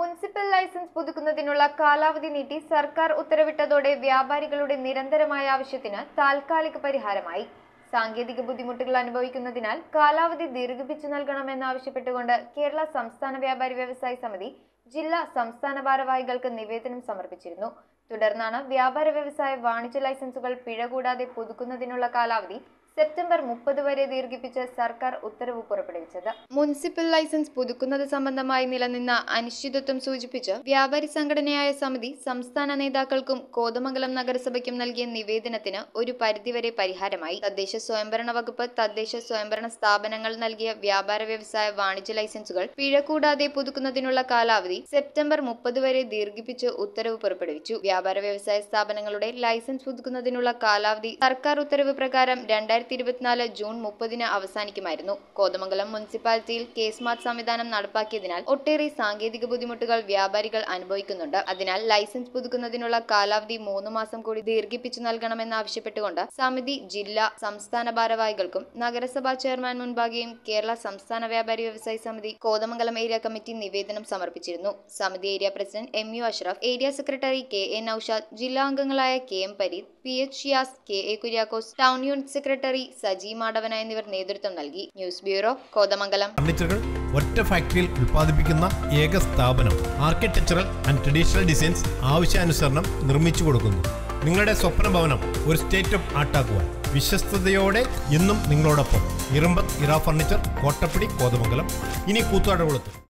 Municipal licence പുതുക്കുന്നതിനുള്ള കാലാവധി നീട്ടി സർക്കാർ ഉത്തരവിട്ടതോടെ വ്യാപാരികളുടെ നിരന്തരമായ ആവശ്യത്തിന് താൽക്കാലിക പരിഹാരമായി. സാങ്കേതിക ബുദ്ധിമുട്ടുകൾ അനുഭവിക്കുന്നതിനാൽ കാലാവധി ദീർഘിപ്പിച്ചു നൽകണമെന്നാവശ്യപ്പെട്ടുകൊണ്ട് കേരള സംസ്ഥാന വ്യാപാരി വ്യവസായി സമിതി ജില്ലാ സംസ്ഥാന ഭാരവാഹികൾക്ക് നിവേദനം സമർപ്പിച്ചിരുന്നു. തുടർന്നാണ് വ്യാപാര വ്യവസായ വാണിജ്യ ലൈസൻസുകൾ പിഴ കൂടാതെ പുതുക്കുന്നതിനുള്ള കാലാവധി സെപ്റ്റംബർ 30 വരെ ദീർഘിപ്പിച്ച് സർക്കാർ ഉത്തരവ് പുറപ്പെടുവിച്ചത്. മുനിസിപ്പൽ ലൈസൻസ് പുതുക്കുന്നത് സംബന്ധമായി നിലനിന്ന അനിശ്ചിതത്വം സൂചിപ്പിച്ച് വ്യാപാരി സംഘടനയായ സമിതി സംസ്ഥാന നേതാക്കൾക്കും കോതമംഗലം നഗരസഭയ്ക്കും നൽകിയ നിവേദനത്തിന് ഒരു പരിധിവരെ പരിഹാരമായി. തദ്ദേശ സ്വയംഭരണ വകുപ്പ് തദ്ദേശ സ്വയംഭരണ സ്ഥാപനങ്ങൾ നൽകിയ വ്യാപാര വ്യവസായ വാണിജ്യ ലൈസൻസുകൾ പിഴ കൂടാതെ പുതുക്കുന്നതിനുള്ള കാലാവധി സെപ്റ്റംബർ 30 വരെ ദീർഘിപ്പിച്ച് ഉത്തരവ് പുറപ്പെടുവിച്ചു. വ്യാപാര വ്യവസായ സ്ഥാപനങ്ങളുടെ ലൈസൻസ് പുതുക്കുന്നതിനുള്ള കാലാവധി സർക്കാർ ഉത്തരവ് പ്രകാരം 2024 ജൂൺ 30 അവസാനിക്കുമായിരുന്നു. കോതമംഗലം മുനിസിപ്പാലിറ്റിയിൽ കേസ്മാർട്ട് സംവിധാനം നടപ്പാക്കിയതിനാൽ ഒട്ടേറെ സാങ്കേതിക ബുദ്ധിമുട്ടുകൾ വ്യാപാരികൾ അനുഭവിക്കുന്നുണ്ട്. അതിനാൽ ലൈസൻസ് പുതുക്കുന്നതിനുള്ള കാലാവധി 3 മാസം കൂടി ദീർഘിപ്പിച്ചു നൽകണമെന്നാവശ്യപ്പെട്ടുകൊണ്ട് സമിതി ജില്ലാ സംസ്ഥാന ഭാരവാഹികൾക്കും നഗരസഭാ ചെയർമാൻ മുൻപാകെയും കേരള സംസ്ഥാന വ്യാപാരി വ്യവസായി സമിതി കോതമംഗലം ഏരിയ കമ്മിറ്റി നിവേദനം സമർപ്പിച്ചിരുന്നു. സമിതി area president MU Ashraf, area secretary KA Noushad, ജില്ലാ അംഗങ്ങളായ KM Pareed, PH Shiyas, KA Kuriakose, town unit secretary Saji Madavana എന്നിവർ നേതൃത്വം നൽകി. News bureau, Kothamangalam. ഫർണിച്ചറുകൾ ഒറ്റ ഫാക്ടറിയിൽ ഉൽപ്പാദിപ്പിക്കുന്ന ഏക സ്ഥാപനം. ആർക്കിടെക്ചറൽ ആൻഡ് ട്രഡീഷണൽ ഡിസൈൻസ് ആവശ്യാനുസരണം നിർമ്മിച്ചു കൊടുക്കുന്നു. നിങ്ങളുടെ സ്വപ്ന ഭവനം ഒരു സ്റ്റേറ്റ് ഓഫ് ആർട്ടാക്കുവാൻ വിശ്വസ്തയോടെ എന്നും നിങ്ങളോടൊപ്പം. ഇറമ്പത്ത് ഇറ ഫർണിച്ചർ, കോട്ടപ്പടി, കോതമംഗലം. ഇനി കൂത്താട്ടുകുളത്ത്.